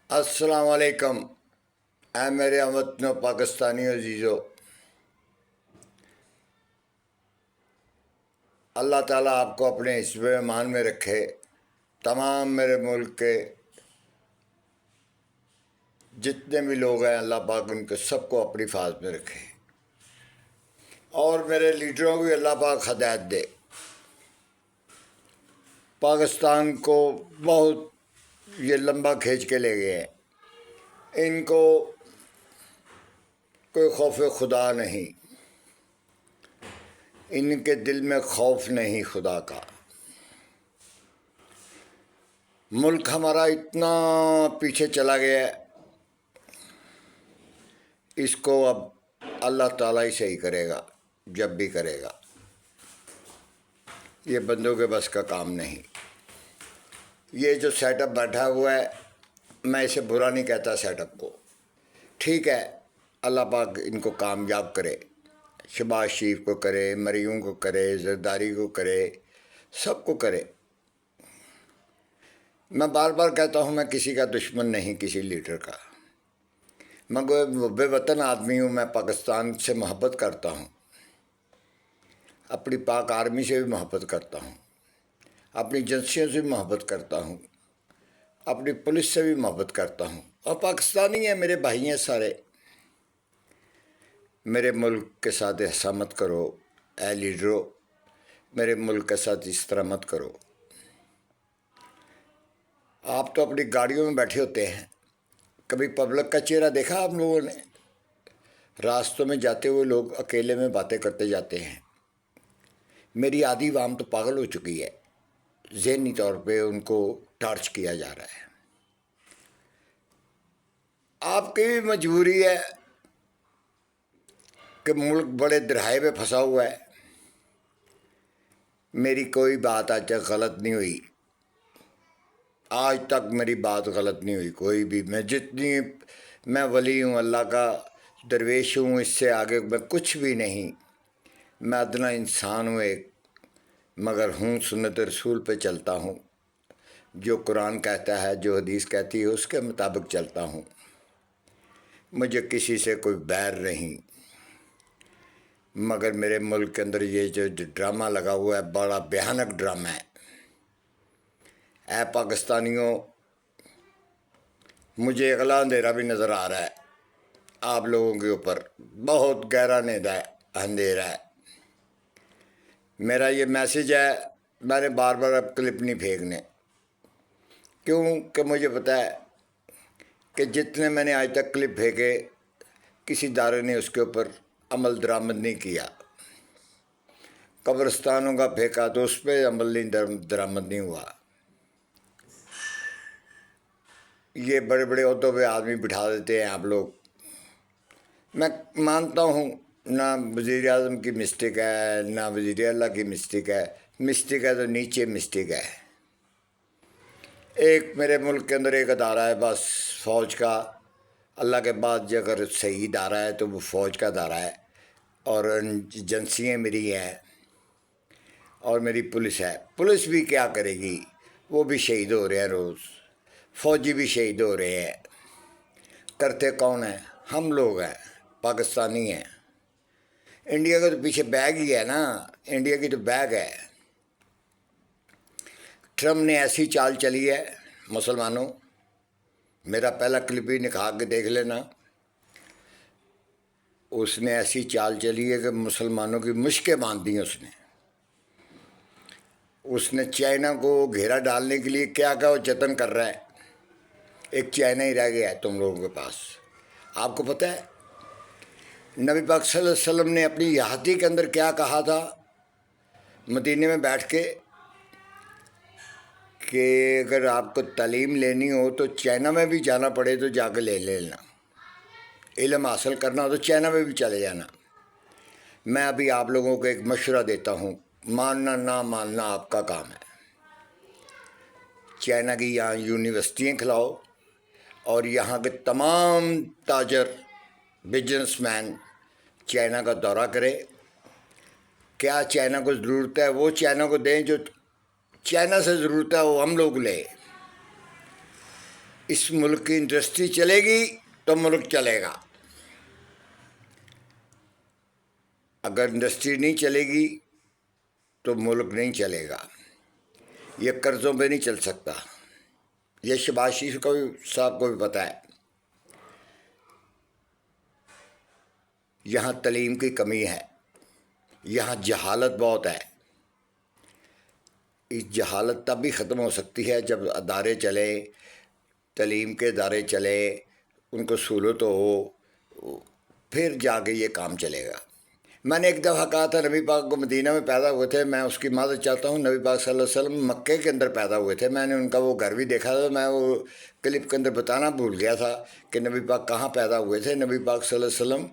السلام علیکم، اے میرے وطنوں پاکستانی عزیزو۔ اللہ تعالیٰ آپ کو اپنے حزب ایمان میں رکھے۔ تمام میرے ملک کے جتنے بھی لوگ ہیں، اللہ پاک ان کے سب کو اپنی حفاظت میں رکھے، اور میرے لیڈروں کو بھی اللہ پاک ہدایت دے۔ پاکستان کو بہت یہ لمبا کھینچ کے لے گئے ہیں، ان کو کوئی خوف خدا نہیں، ان کے دل میں خوف نہیں خدا کا۔ ملک ہمارا اتنا پیچھے چلا گیا ہے، اس کو اب اللہ تعالیٰ ہی صحیح کرے گا، جب بھی کرے گا۔ یہ بندوں کے بس کا کام نہیں۔ یہ جو سیٹ اپ بیٹھا ہوا ہے، میں اسے برا نہیں کہتا سیٹ اپ کو، ٹھیک ہے، اللہ پاک ان کو کامیاب کرے، شہباز شریف کو کرے، مریم کو کرے، زرداری کو کرے، سب کو کرے۔ میں بار بار کہتا ہوں، میں کسی کا دشمن نہیں، کسی لیڈر کا۔ میں بے وطن آدمی ہوں، میں پاکستان سے محبت کرتا ہوں، اپنی پاک آرمی سے بھی محبت کرتا ہوں، اپنی ایجنسیوں سے بھی محبت کرتا ہوں، اپنی پولیس سے بھی محبت کرتا ہوں، اور پاکستانی ہیں، میرے بھائی ہیں سارے۔ میرے ملک کے ساتھ ایسا مت کرو اے لیڈرو، میرے ملک کے ساتھ اس طرح مت کرو۔ آپ تو اپنی گاڑیوں میں بیٹھے ہوتے ہیں، کبھی پبلک کا چہرہ دیکھا آپ لوگوں نے؟ راستوں میں جاتے ہوئے لوگ اکیلے میں باتیں کرتے جاتے ہیں۔ میری آدھی عوام تو پاگل ہو چکی ہے، ذہنی طور پہ ان کو ٹارچ کیا جا رہا ہے۔ آپ کی بھی مجبوری ہے کہ ملک بڑے درہائے پہ پھنسا ہوا ہے۔ میری کوئی بات آج تک غلط نہیں ہوئی، آج تک میری بات غلط نہیں ہوئی کوئی بھی۔ میں ولی ہوں، اللہ کا درویش ہوں، اس سے آگے میں کچھ بھی نہیں۔ میں ادنا انسان ہوں ایک، مگر ہوں سنت رسول پہ چلتا ہوں، جو قرآن کہتا ہے، جو حدیث کہتی ہے، اس کے مطابق چلتا ہوں۔ مجھے کسی سے کوئی بیر نہیں، مگر میرے ملک کے اندر یہ جو ڈرامہ لگا ہوا ہے، بڑا بھیانک ڈرامہ ہے۔ اے پاکستانیوں، مجھے اگلا اندھیرا بھی نظر آ رہا ہے آپ لوگوں کے اوپر، بہت گہرا اندھیرا ہے۔ میرا یہ میسیج ہے، میں نے بار بار اب کلپ نہیں پھینکنے، کیوں کہ مجھے پتہ ہے کہ جتنے میں نے آج تک کلپ پھینکے، کسی ادارے نے اس کے اوپر عمل درآمد نہیں کیا۔ قبرستانوں کا پھینکا تو اس پہ عمل نہیں درآمد نہیں ہوا۔ یہ بڑے بڑے عہدوں پہ آدمی بٹھا دیتے ہیں آپ لوگ۔ میں مانتا ہوں، نہ وزیر اعظم کی مسٹیک ہے، نہ وزیر اعلیٰ کی مسٹیک ہے، مسٹیک ہے تو نیچے مسٹیک ہے۔ ایک میرے ملک کے اندر ایک ادارہ ہے بس، فوج کا۔ اللہ کے بعد جو اگر صحیح ادارہ ہے تو وہ فوج کا ادارہ ہے، اور ایجنسیاں میری ہیں، اور میری پولیس ہے۔ پولیس بھی کیا کرے گی، وہ بھی شہید ہو رہے ہیں روز، فوجی بھی شہید ہو رہے ہیں۔ کرتے کون ہیں؟ ہم لوگ ہیں، پاکستانی ہیں۔ انڈیا کا تو پیچھے بیگ ہی ہے نا، انڈیا کی تو بیگ ہے۔ ٹرمپ نے ایسی چال چلی ہے، مسلمانوں، میرا پہلا کلپ ہی نکھا کے دیکھ لینا، اس نے ایسی چال چلی ہے کہ مسلمانوں کی مشکیں باندھ دی ہیں۔ اس نے چائنا کو گھیرا ڈالنے کے لیے کیا کیا وہ جتن کر رہا ہے۔ ایک چائنا ہی رہ گیا ہے تم لوگوں کے پاس۔ آپ کو پتہ ہے نبی پاک صلی اللہ علیہ وسلم نے اپنی یہودی کے اندر کیا کہا تھا مدینے میں بیٹھ کے، کہ اگر آپ کو تعلیم لینی ہو تو چائنا میں بھی جانا پڑے تو جا کے لے لینا، علم حاصل کرنا ہو تو چائنا میں بھی چلے جانا۔ میں ابھی آپ لوگوں کو ایک مشورہ دیتا ہوں، ماننا نہ ماننا آپ کا کام ہے۔ چائنا کی یہاں یونیورسٹیاں کھلاؤ، اور یہاں کے تمام تاجر بزنس مین چائنا کا دورہ کرے، کیا چائنا کو ضرورت ہے وہ چائنا کو دیں، جو چائنا سے ضرورت ہے وہ ہم لوگ لیں۔ اس ملک کی انڈسٹری چلے گی تو ملک چلے گا، اگر انڈسٹری نہیں چلے گی تو ملک نہیں چلے گا۔ یہ قرضوں پہ نہیں چل سکتا، یہ شہباز شریف کو بھی صاحب کو بھی پتہ ہے۔ یہاں تعلیم کی کمی ہے، یہاں جہالت بہت ہے۔ اس جہالت تب بھی ختم ہو سکتی ہے جب ادارے چلیں، تعلیم کے ادارے چلیں، ان کو سہولت ہو، پھر جا کے یہ کام چلے گا۔ میں نے ایک دفعہ کہا تھا نبی پاک کو مدینہ میں پیدا ہوئے تھے، میں اس کی معذرت چاہتا ہوں، نبی پاک صلی اللہ علیہ وسلم مکے کے اندر پیدا ہوئے تھے۔ میں نے ان کا وہ گھر بھی دیکھا تھا، میں وہ کلپ کے اندر بتانا بھول گیا تھا کہ نبی پاک کہاں پیدا ہوئے تھے۔ نبی پاک صلی اللہ علیہ وسلم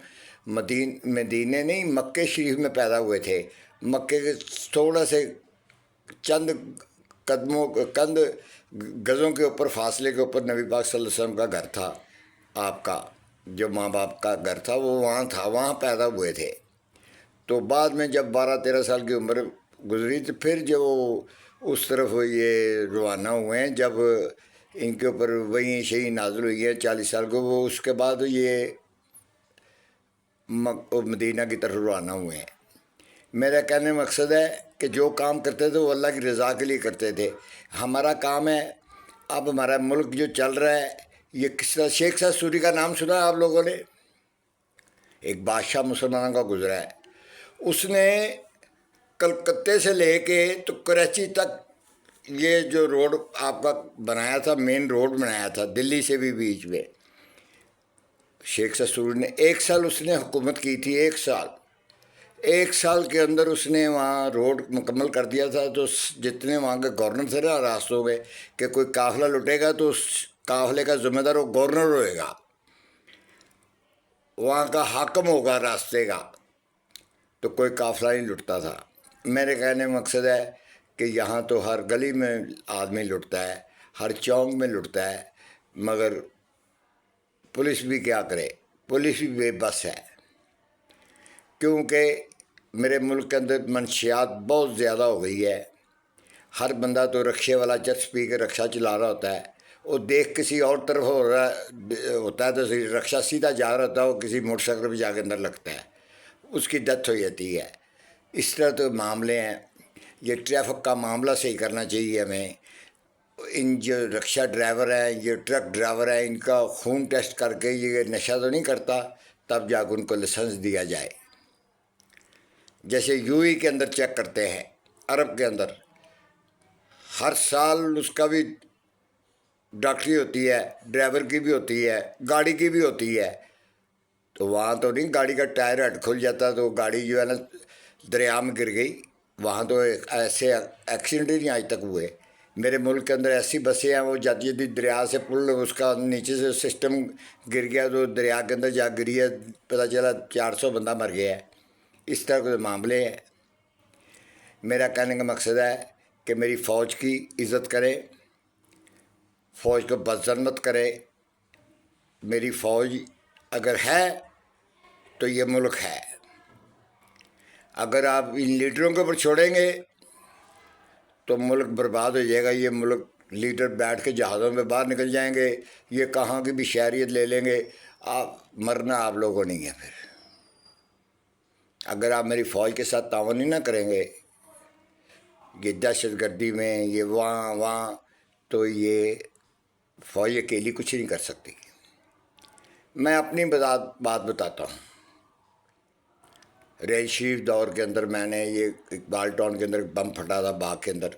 مدینے نہیں مکے شریف میں پیدا ہوئے تھے۔ مکے کے تھوڑا سے چند گزوں کے اوپر فاصلے کے اوپر نبی پاک صلی اللہ علیہ وسلم کا گھر تھا، آپ کا جو ماں باپ کا گھر تھا وہ وہاں تھا، وہاں پیدا ہوئے تھے۔ تو بعد میں جب 12-13 سال کی عمر گزری تو پھر جو اس طرف یہ روانہ ہوئے ہیں، جب ان کے اوپر وہی شہی نازل ہوئی ہے 40 سال کو، وہ اس کے بعد یہ مدینہ کی طرف روانہ ہوئے ہیں۔ میرا کہنے کا مقصد ہے کہ جو کام کرتے تھے وہ اللہ کی رضا کے لیے کرتے تھے۔ ہمارا کام ہے، اب ہمارا ملک جو چل رہا ہے یہ کس طرح، شیخ سعد سوری کا نام سنا ہے آپ لوگوں نے؟ ایک بادشاہ مسلمانوں کا گزرا ہے، اس نے کلکتے سے لے کے تو کراچی تک یہ جو روڈ آپ کا بنایا تھا، مین روڈ بنایا تھا، دلی سے بھی بیچ میں۔ شیخ سعد سوری نے 1 سال اس نے حکومت کی تھی، 1 سال کے اندر اس نے وہاں روڈ مکمل کر دیا تھا۔ تو جتنے وہاں کے گورنر تھے نا راستوں میں، کہ کوئی قافلہ لٹے گا تو اس قافلے کا ذمہ دار وہ گورنر ہوئے گا، وہاں کا حاکم ہوگا راستے کا، تو کوئی قافلہ نہیں لٹتا تھا۔ میرے کہنے کا مقصد ہے کہ یہاں تو ہر گلی میں آدمی لٹتا ہے، ہر چوک میں لٹتا ہے، مگر پولیس بھی کیا کرے، پولیس بھی بے بس ہے، کیونکہ میرے ملک کے اندر منشیات بہت زیادہ ہو گئی ہے۔ ہر بندہ تو رکشے والا چرس پی کے رکشہ چلا رہا ہوتا ہے، وہ دیکھ کسی اور طرف ہوتا ہے تو رکشہ سیدھا جا رہا ہوتا ہے، وہ کسی موٹر سائیکل پہ جا کے اندر لگتا ہے، اس کی ڈیتھ ہو جاتی ہے۔ اس طرح تو معاملے ہیں۔ یہ ٹریفک کا معاملہ صحیح کرنا چاہیے ہمیں۔ ان جو رکشہ ڈرائیور ہیں، یہ ٹرک ڈرائیور ہیں، ان کا خون ٹیسٹ کر کے یہ نشہ تو نہیں کرتا، تب جا کے ان کو لائسنس دیا جائے۔ جیسے یو ای کے اندر چیک کرتے ہیں، عرب کے اندر ہر سال اس کا بھی ڈاکٹری ہوتی ہے، ڈرائیور کی بھی ہوتی ہے، گاڑی کی بھی ہوتی ہے۔ تو وہاں تو نہیں، گاڑی کا ٹائر ہٹ کھل جاتا تو گاڑی جو ہے نا دریا میں گر گئی، وہاں تو ایسے ایکسیڈنٹ ہی نہیں آج تک ہوئے۔ میرے ملک کے اندر ایسی بسیں ہیں، وہ جاتی جاتی دریا سے پل اس کا نیچے سے سسٹم گر گیا تو دریا کے اندر جا گری ہے، پتہ چلا 400 بندہ مر گیا ہے۔ اس طرح کے معاملے ہیں۔ میرا کہنے کا مقصد ہے کہ میری فوج کی عزت کریں، فوج کو بدظن مت کرے۔ میری فوج اگر ہے تو یہ ملک ہے۔ اگر آپ ان لیڈروں کے اوپر چھوڑیں گے تو ملک برباد ہو جائے گا۔ یہ ملک لیڈر بیٹھ کے جہازوں میں باہر نکل جائیں گے، یہ کہاں کی بھی شہریت لے لیں گے، آپ مرنا آپ لوگوں نہیں ہے۔ پھر اگر آپ میری فوج کے ساتھ تعاون ہی نہ کریں گے، یہ دہشت گردی میں، یہ وہاں تو یہ فوج اکیلی کچھ نہیں کر سکتی۔ میں اپنی بات بتاتا ہوں۔ رئیس شریف دور کے اندر میں نے یہ اقبال ٹاؤن کے اندر بم پھٹا تھا باغ کے اندر،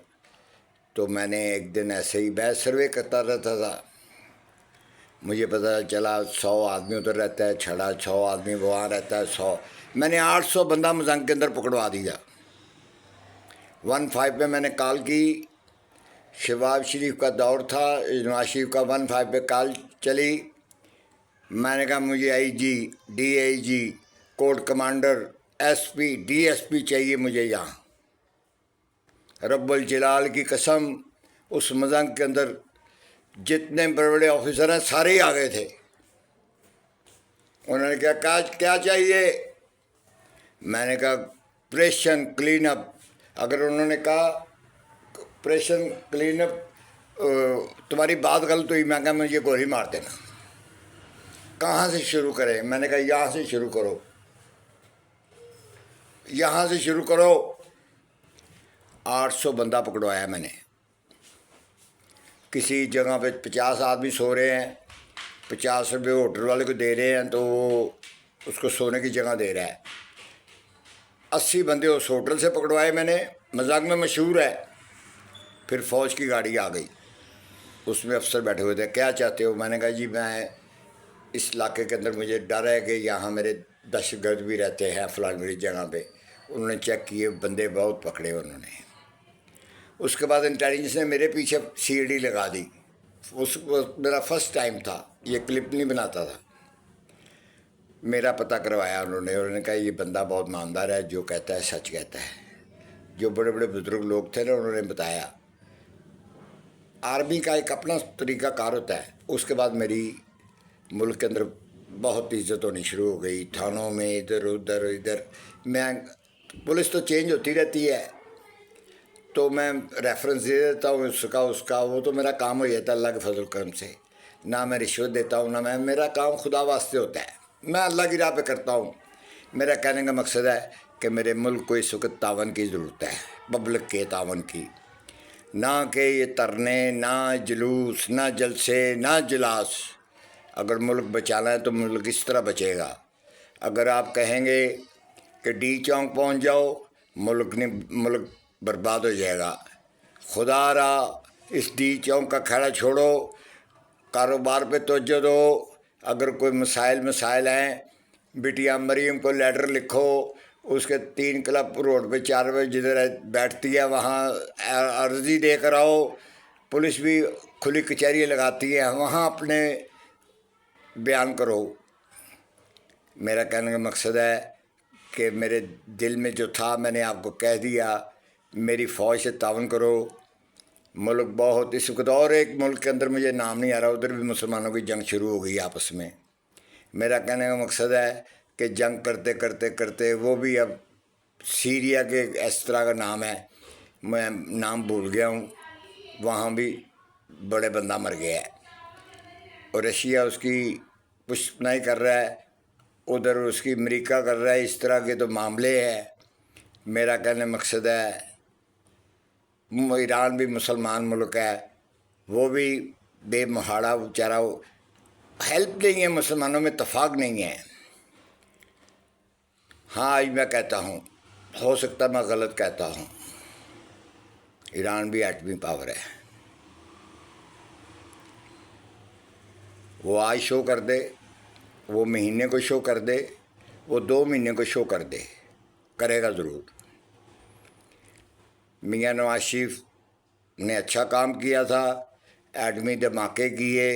تو میں نے ایک دن ایسے ہی میں سروے کرتا رہتا تھا، مجھے پتہ چلا 100 آدمی ادھر رہتا ہے چھڑا، 100 آدمی وہاں رہتا ہے، 100 میں نے 800 بندہ مزنگ کے اندر پکڑوا دیا۔ 15 پہ میں نے کال کی، شہباز شریف کا دور تھا، نواز شریف کا 15 پہ کال چلی، میں نے کہا مجھے I G, D I G, کوٹ commander, S P, D S P چاہیے مجھے یہاں۔ رب الجلال کی قسم، اس مزنگ کے اندر جتنے بڑے بڑے آفیسر ہیں سارے ہی آ گئے تھے۔ انہوں نے کیا چاہیے؟ میں نے کہا آپریشن کلین اپ۔ اگر انہوں نے کہا آپریشن کلین اپ تمہاری بات غلط ہوئی، میں کہا مجھے گولی مار دینا۔ کہاں سے شروع کریں؟ میں نے کہا یہاں سے شروع کرو، یہاں سے شروع کرو۔ 800 بندہ پکڑوایا میں نے۔ کسی جگہ پہ 50 آدمی سو رہے ہیں، 50 روپے ہوٹل والے کو دے رہے ہیں تو وہ اس کو سونے کی جگہ دے رہا ہے۔ 80 بندے اس ہوٹل سے پکڑوائے میں نے، مذاق میں مشہور ہے۔ پھر فوج کی گاڑی آ گئی، اس میں افسر بیٹھے ہوئے تھے، کیا چاہتے ہو؟ میں نے کہا جی میں اس علاقے کے اندر مجھے ڈر ہے کہ یہاں میرے دہشت گرد بھی رہتے ہیں فلان میری جگہ پہ۔ انہوں نے چیک کیے، بندے بہت پکڑے انہوں نے۔ اس کے بعد انٹیلیجنس نے میرے پیچھے CID لگا دی۔ اس میرا فرسٹ ٹائم تھا، یہ کلپ نہیں بناتا تھا۔ میرا پتہ کروایا انہوں نے کہا یہ بندہ بہت ایماندار ہے، جو کہتا ہے سچ کہتا ہے۔ جو بڑے بڑے بزرگ لوگ تھے نا، انہوں نے بتایا۔ آرمی کا ایک اپنا طریقہ کار ہوتا ہے۔ اس کے بعد میری ملک کے اندر بہت عزت ہونی شروع ہو گئی، تھانوں میں ادھر ادھر۔ میں پولیس تو چینج ہوتی رہتی ہے تو میں ریفرنس دے دیتا ہوں اس کا وہ تو میرا کام ہو جاتا ہے اللہ کے فضل کرم سے۔ نہ میں رشوت دیتا ہوں، نہ میرا کام خدا واسطے ہوتا ہے، میں اللہ کی راہ پہ کرتا ہوں۔ میرا کہنے کا مقصد ہے کہ میرے ملک کو اس وقت تعاون کی ضرورت ہے، پبلک کے تعاون کی، نہ کہ یہ ترنے، نہ جلوس، نہ جلسے، نہ جلاس۔ اگر ملک بچانا ہے تو ملک اس طرح بچے گا۔ اگر آپ کہیں گے کہ ڈی چونک پہنچ جاؤ، ملک برباد ہو جائے گا۔ خدا را اس ڈی چونک کا کھڑا چھوڑو، کاروبار پہ توجہ دو۔ اگر کوئی مسائل ہیں، بٹیا مریم کو لیٹر لکھو، اس کے 3 کلب روڈ پہ 4 بجے جدھر بیٹھتی ہے وہاں عرضی دے کر آؤ۔ پولیس بھی کھلی کچہری لگاتی ہے، وہاں اپنے بیان کرو۔ میرا کہنے کا مقصد ہے کہ میرے دل میں جو تھا میں نے آپ کو کہہ دیا۔ میری فوج سے تعاون کرو۔ ملک بہت اس وقت، اور ایک ملک کے اندر مجھے نام نہیں آ رہا، ادھر بھی مسلمانوں کی جنگ شروع ہو گئی آپس میں۔ میرا کہنے کا مقصد ہے کہ جنگ کرتے وہ بھی اب سیریا کے اس طرح کا نام ہے، میں نام بھول گیا ہوں، وہاں بھی بڑے بندہ مر گیا ہے، اور رشیا اس کی پشتنائی کر رہا ہے، ادھر اس کی امریکہ کر رہا ہے۔ اس طرح کے تو معاملے ہیں۔ میرا کہنے مقصد ہے ایران بھی مسلمان ملک ہے، وہ بھی بے محاڑہ بیچارہ ہیلپ نہیں ہے، مسلمانوں میں اتفاق نہیں ہے۔ ہاں آج میں کہتا ہوں، ہو سکتا ہے میں غلط کہتا ہوں، ایران بھی ایٹمی پاور ہے۔ وہ آج شو کر دے، وہ مہینے کو شو کر دے، وہ 2 مہینے کو شو کر دے، کرے گا ضرور۔ میاں نواز شریف نے اچھا کام کیا تھا، ایٹمی دھماکے کیے،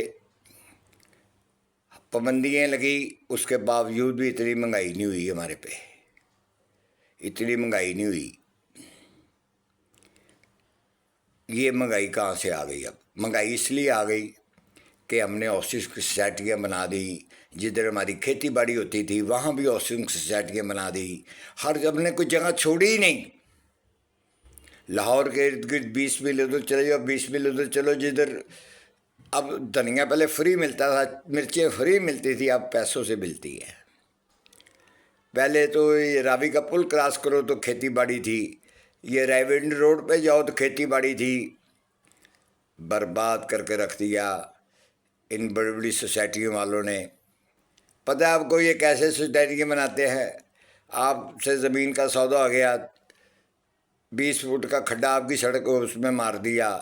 پابندیاں لگی، اس کے باوجود بھی اتنی مہنگائی نہیں ہوئی ہمارے پہ، اتنی مہنگائی نہیں ہوئی۔ یہ مہنگائی کہاں سے آ گئی؟ اب مہنگائی اس لیے آ گئی کہ ہم نے ہاؤسنگ سوسائٹیاں بنا دی، جدھر ہماری کھیتی باڑی ہوتی تھی وہاں بھی ہاؤسنگ سوسائٹیاں بنا دی، ہم نے کوئی جگہ چھوڑی ہی نہیں۔ لاہور کے ارد گرد 20 میل ادھر چلے جاؤ، 20 میل ادھر چلو، جدھر اب دھنیا پہلے فری ملتا تھا، مرچیں فری ملتی تھی، اب پیسوں سے ملتی ہے۔ پہلے تو یہ راوی کا پل کراس کرو تو کھیتی باڑی تھی، یہ ریونڈ روڈ پہ جاؤ تو کھیتی باڑی تھی۔ برباد کر کے رکھ دیا ان بڑی بڑی سوسائٹیوں والوں نے۔ پتہ ہے آپ کو یہ کیسے سوسائٹیاں بناتے ہیں؟ آپ سے زمین کا سودا ہو گیا، 20 فٹ کا کھڈا آپ کی سڑک اس میں مار دیا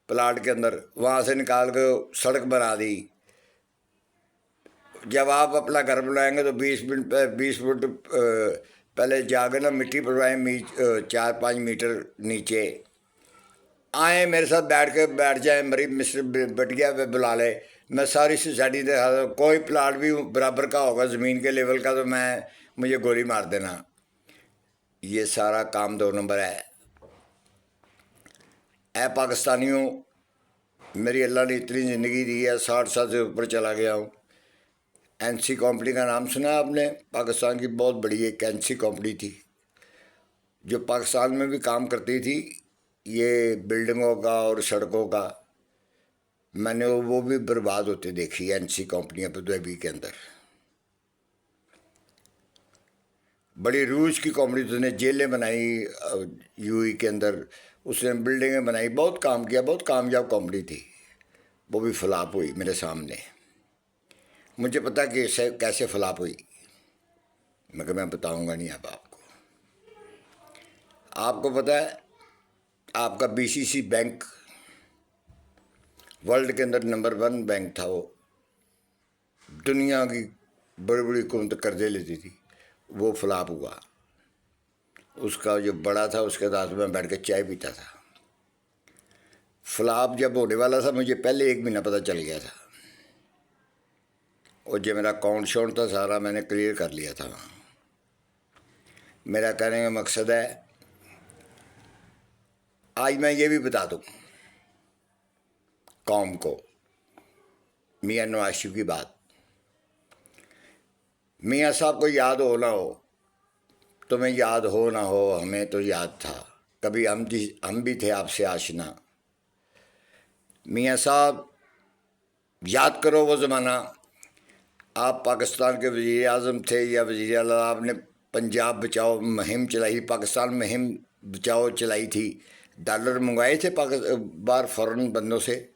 پلاٹ کے اندر، وہاں سے نکال کے سڑک بنا دی۔ جب آپ اپنا گھر بنائیں گے تو 20 فٹ پہلے جا کے نا مٹی پڑوائیں 4-5 میٹر نیچے آئیں، میرے ساتھ بیٹھ جائیں، مسٹر بٹیا پہ بلا لے، میں ساری سوسائٹی دکھا دوں، کوئی پلاٹ بھی برابر کا ہوگا زمین کے لیول کا تو مجھے گولی مار دینا۔ یہ سارا کام 2 نمبر ہے۔ اے پاکستانیوں، میری اللہ نے اتنی زندگی دی ہے، 60 سال سے اوپر چلا گیا ہوں۔ NC کمپنی کا نام سنا ہے آپ نے؟ پاکستان کی بہت بڑی ایک NC کمپنی تھی جو پاکستان میں بھی کام کرتی تھی، یہ بلڈنگوں کا اور سڑکوں کا۔ میں نے وہ بھی برباد ہوتے دیکھی ہے NC کمپنی ابو ظہبی کے اندر. بڑی روس کی کمپنی اس نے جیلیں بنائی UAE کے اندر، اس نے بلڈنگیں بنائی، بہت کام کیا، بہت کامیاب کمپنی تھی. وہ بھی فلاپ ہوئی میرے سامنے. مجھے پتا کہ اسے کیسے فلاپ ہوئی، مگر میں بتاؤں گا نہیں اب آپ کو. آپ کو پتہ ہے آپ کا BCC بینک ورلڈ کے اندر نمبر 1 بینک تھا. وہ دنیا کی بڑی بڑی حکومت قرضے لیتی تھی، وہ فلاپ ہوا. اس کا جو بڑا تھا اس کے ساتھ میں بیٹھ کے چائے پیتا تھا. فلاپ جب ہونے والا تھا مجھے پہلے 1 مہینہ پتہ چل گیا تھا، اور جو میرا اکاؤنٹ شاؤنٹ تھا سارا میں نے کلیئر کر لیا تھا. میرا کہنے کا مقصد ہے آج میں یہ بھی بتا دوں قوم کو، میاں نواز شریف کی بات. میاں صاحب کو یاد ہو نہ ہو، تمہیں یاد ہو نہ ہو، ہمیں تو یاد تھا کبھی، ہم بھی تھے آپ سے آشنا. میاں صاحب یاد کرو وہ زمانہ، آپ پاکستان کے وزیر اعظم تھے یا وزیر اعلیٰ. آپ نے پنجاب بچاؤ مہم چلائی، پاکستان مہم بچاؤ چلائی تھی. ڈالر منگوائے تھے باہر فورن بندوں سے،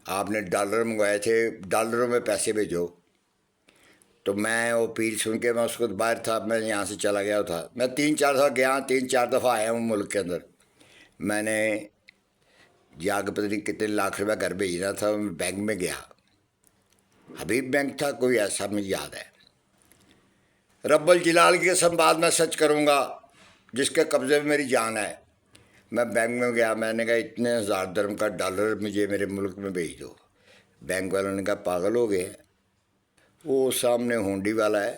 آپ نے ڈالر منگوائے تھے، ڈالروں میں پیسے بھیجو. تو میں وہ اپیل سن کے میں اس کو باہر تھا، میں یہاں سے چلا گیا تھا. میں 3-4 دفعہ گیا، 3-4 دفعہ آیا ہوں ملک کے اندر. میں نے جا کے پتہ نہیں کتنے لاکھ روپیہ گھر بھیجنا تھا. بینک میں گیا، حبیب بینک تھا کوئی ایسا، مجھے یاد ہے. رب الجلال کی قسم بات میں سچ کروں گا جس کے قبضے میں میری جان ہے. میں بینک میں گیا، میں نے کہا اتنے 1000 درہم کا ڈالر مجھے میرے ملک میں بھیج دو. بینک والوں نے کہا پاگل ہو گئے، وہ سامنے ہونڈی والا ہے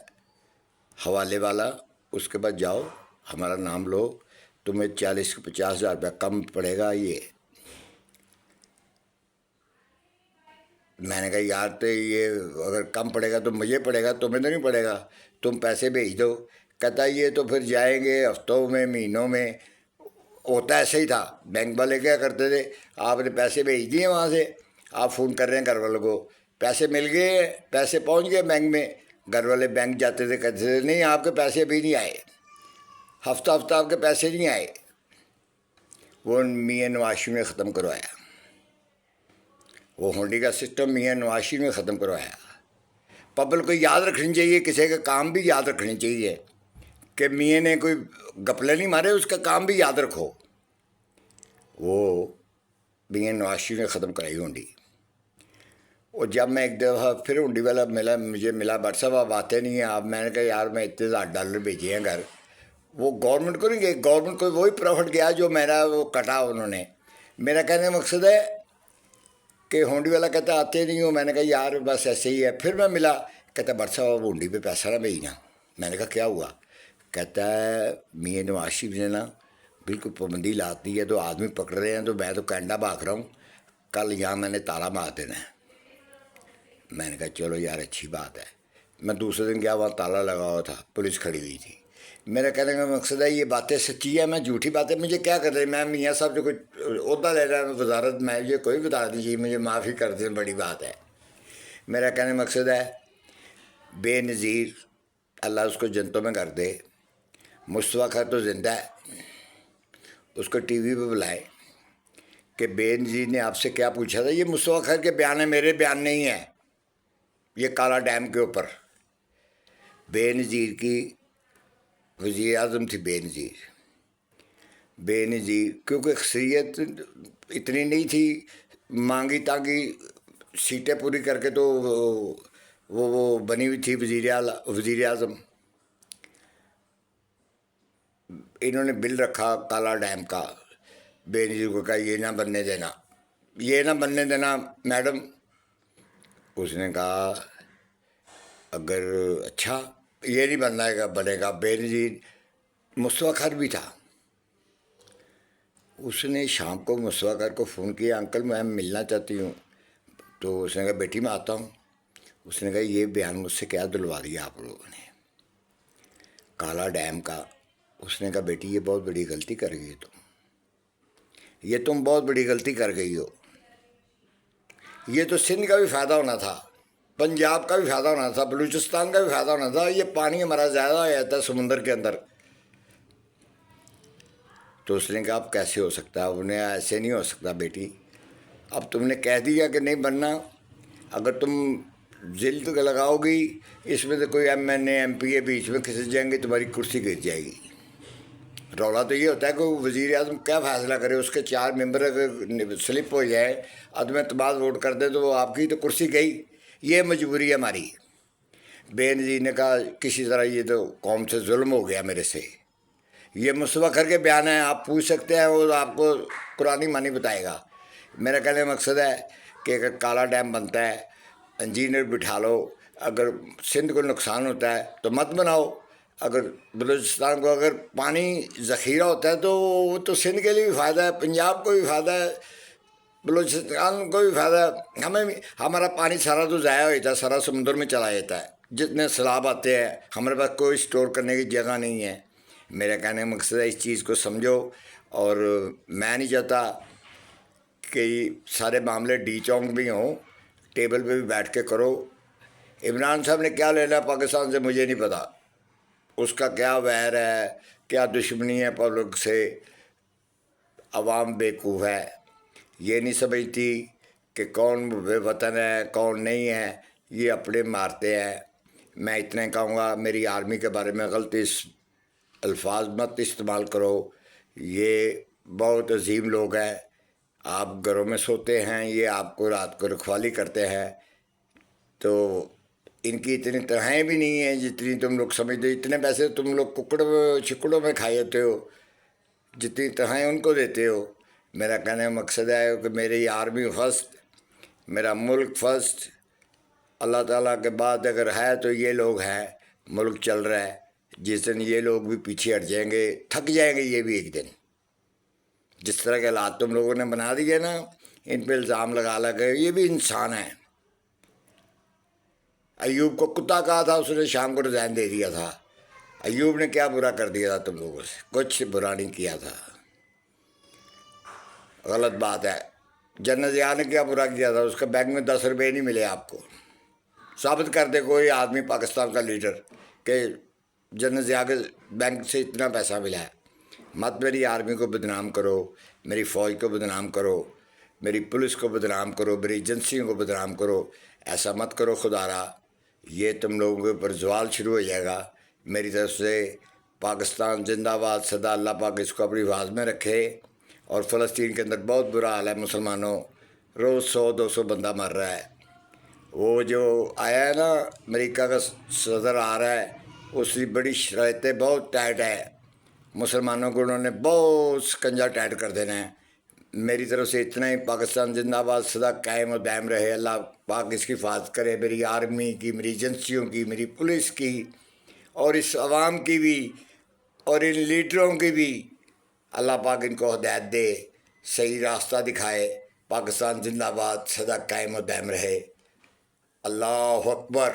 حوالے والا، اس کے بعد جاؤ ہمارا نام لو، تمہیں 40-50 ہزار روپیہ کم پڑے گا. یہ میں نے کہا یار تو یہ اگر کم پڑے گا تو مجھے پڑے گا، تمہیں تو نہیں پڑے گا، تم پیسے بھیج دو. کہتا یہ تو پھر جائیں گے ہفتوں میں مہینوں میں. ہوتا ایسا ہی تھا. بینک والے کیا کرتے تھے، آپ نے پیسے بھیج دیے وہاں سے، آپ فون کر رہے ہیں گھر والوں کو، پیسے مل گئے، پیسے پہنچ گئے بینک میں. گھر والے بینک جاتے تھے، کہتے تھے نہیں آپ کے پیسے ابھی نہیں آئے، ہفتہ آپ کے پیسے نہیں آئے. وہ میاں نواز شریف نے ختم کروایا، وہ ہونڈی کا سسٹم میاں نواز شریف نے ختم کروایا. پبلک کو یاد رکھنی چاہیے، کسی کا کام بھی یاد رکھنی چاہیے کہ میاں نے کوئی گپلے نہیں مارے، اس کا کام بھی یاد رکھو. وہ میاں نواز شریف نے ختم کرائی ہونڈی. اور جب میں ایک دفعہ پھر ہونڈی والا مجھے ملا، بٹ صاحب آپ آتے نہیں ہیں آپ. میں نے کہا یار میں اتنے $1000 بھیجے ہیں گھر. وہ گورنمنٹ کو نہیں گئے، گورنمنٹ کو وہی پروفٹ گیا جو میرا وہ کٹا انہوں نے. میرا کہنے کا مقصد ہے کہ ہونڈی والا کہتا آتے نہیں ہو. میں نے کہا یار بس ایسے ہی ہے. پھر میں ملا، کہتا بٹ صاحب ہونڈی پہ پیسہ نہ بھیجنا. میں نے کہا کیا ہوا؟ کہتا ہے میاں نواز شریف نے نا بالکل پابندی لاتی ہے، تو آدمی پکڑ رہے ہیں، تو میں تو کینیڈا بھاگ رہا ہوں، کل یہاں میں نے تالا مار دینا ہے. میں نے کہا چلو یار اچھی بات ہے. میں دوسرے دن گیا، وہاں تالا لگا ہوا تھا، پولیس کھڑی ہوئی تھی. میرا کہنے کا مقصد ہے یہ باتیں سچی ہے، میں جھوٹی باتیں مجھے کیا کر رہے. میں میاں صاحب جو کوئی عہدہ لے رہا ہے وزارت، میں یہ کوئی بتا دیجیے مجھے معافی کر دیں، بڑی بات ہے. میرا کہنے کا مقصد ہے بے نظیر اللہ اس کو جنتوں میں کر دے. مصطفیٰ خیر تو زندہ ہے، اس کو TV پہ بلائے کہ بے نظیر نے آپ سے کیا پوچھا تھا. یہ مصطفیٰ خیر کے بیان ہے، میرے بیان نہیں ہے. یہ کالا ڈیم کے اوپر بے نظیر کی وزیر اعظم تھی. بے نظیر کیونکہ اکثریت اتنی نہیں تھی، مانگی تانگی سیٹیں پوری کر کے تو وہ بنی ہوئی تھی وزیر اعظم. انہوں نے بل رکھا کالا ڈیم کا، بے نظیر کو کہا یہ نہ بننے دینا، یہ نہ بننے دینا میڈم. اس نے کہا اگر اچھا یہ نہیں بننا گا بنے گا. بے نظیر مصطفیٰ خیر بھی تھا. اس نے شام کو مصطفیٰ خیر کو فون کیا، انکل میں ملنا چاہتی ہوں. تو اس نے کہا بیٹی میں آتا ہوں. اس نے کہا یہ بیان مجھ سے کیا دلوا دیا آپ لوگوں نے کالا ڈیم کا. اس نے کہا بیٹی یہ بہت بڑی غلطی کر گئی تم، یہ تم بہت بڑی غلطی کر گئی ہو. یہ تو سندھ کا بھی فائدہ ہونا تھا، پنجاب کا بھی فائدہ ہونا تھا، بلوچستان کا بھی فائدہ ہونا تھا. یہ پانی ہمارا زیادہ ہو جاتا ہے سمندر کے اندر. تو اس نے کہا اب کیسے ہو سکتا ہے؟ انہیں ایسے نہیں ہو سکتا بیٹی، اب تم نے کہہ دیا کہ نہیں بننا. اگر تم جلد لگاؤ گی اس میں تو کوئی M N A M P A بیچ میں کھسک جائیں گے، تمہاری کرسی گر جائے گی. رولا تو یہ ہوتا ہے کہ وزیر اعظم کیا فیصلہ کرے، اس کے 4 ممبر اگر سلپ ہو جائے، عدم اعتماد ووٹ کر دے تو وہ آپ کی تو کرسی گئی. یہ مجبوری ہے ہماری. بے نظیر نے کہا کسی طرح یہ تو قوم سے ظلم ہو گیا میرے سے. یہ مصطفیٰ کر کے بیان ہے، آپ پوچھ سکتے ہیں، وہ آپ کو قرآنی معنی بتائے گا. میرا کہنے کا مقصد ہے کہ اگر کالا ڈیم بنتا ہے انجینئر بٹھا لو، اگر سندھ کو نقصان ہوتا ہے تو مت بناؤ. اگر بلوچستان کو اگر پانی ذخیرہ ہوتا ہے تو وہ تو سندھ کے لیے بھی فائدہ ہے، پنجاب کو بھی فائدہ ہے، بلوچستان کو بھی فائدہ ہے. ہمیں ہمارا پانی سارا تو ضائع ہو جاتا ہے، سارا سمندر میں چلا جاتا ہے. جتنے سیلاب آتے ہیں ہمارے پاس کوئی اسٹور کرنے کی جگہ نہیں ہے. میرا کہنے کا مقصد ہے اس چیز کو سمجھو. اور میں نہیں چاہتا کہ سارے معاملے ڈی چونک بھی ہوں، ٹیبل پہ بھی بیٹھ کے کرو. عمران صاحب نے کیا لینا پاکستان سے مجھے نہیں پتا، اس کا کیا ویر ہے، کیا دشمنی ہے پبلک سے. عوام بیوقوف ہے، یہ نہیں سمجھتی کہ کون بے وطن ہے کون نہیں ہے، یہ اپنے مارتے ہیں. میں اتنا کہوں گا میری آرمی کے بارے میں غلط الفاظ مت استعمال کرو. یہ بہت عظیم لوگ ہیں، آپ گھروں میں سوتے ہیں، یہ آپ کو رات کو رکھوالی کرتے ہیں. تو ان کی اتنی تنہائیں بھی نہیں ہیں جتنی تم لوگ سمجھتے ہو. اتنے پیسے تم لوگ چکڑوں میں کھائے ہوتے ہو، جتنی تنہائیں ان کو دیتے ہو. میرا کہنے کا مقصد ہے کہ میری آرمی فرسٹ، میرا ملک فرسٹ. اللہ تعالیٰ کے بعد اگر ہے تو یہ لوگ ہیں، ملک چل رہا ہے. جس دن یہ لوگ بھی پیچھے ہٹ جائیں گے، تھک جائیں گے یہ بھی ایک دن. جس طرح کے حالات تم لوگوں نے بنا دیے نا، ان پہ الزام لگا کے، یہ بھی انسان ہیں. ایوب کو کتا کہا تھا، اس نے شام کو ریزائن دے دیا تھا. ایوب نے کیا برا کر دیا تھا تم لوگوں سے؟ کچھ برا نہیں کیا تھا. غلط بات ہے. جنرل ضیاء نے کیا برا کیا تھا؟ اس کا بینک میں 10 روپے نہیں ملے آپ کو. ثابت کر دے کوئی آدمی پاکستان کا لیڈر کہ جنرل ضیاء کے بینک سے اتنا پیسہ ملا ہے. مت میری آرمی کو بدنام کرو، میری فوج کو بدنام کرو، میری پولیس کو بدنام کرو، میری ایجنسیوں کو بدنام کرو. ایسا مت کرو خدا را. یہ تم لوگوں کے اوپر زوال شروع ہو جائے گا. میری طرف سے پاکستان زندہ باد صدا. اللہ پاک اس کو اپنی آواز میں رکھے. اور فلسطین کے اندر بہت برا حال ہے مسلمانوں، روز 100-200 بندہ مر رہا ہے. وہ جو آیا ہے نا امریکہ کا صدر آ رہا ہے، اس کی بڑی شرائطیں بہت ٹائٹ ہے. مسلمانوں کو انہوں نے بہت سکنجا ٹائٹ کر دینا ہے. میری طرف سے اتنا ہی. پاکستان زندہ باد صدا قائم و دائم رہے. اللہ پاک اس کی حفاظت کرے، میری آرمی کی، میری ایجنسیوں کی، میری پولیس کی، اور اس عوام کی بھی، اور ان لیڈروں کی بھی. اللہ پاک ان کو ہدایت دے، صحیح راستہ دکھائے. پاکستان زندہ باد صدا قائم و دائم رہے. اللہ اکبر.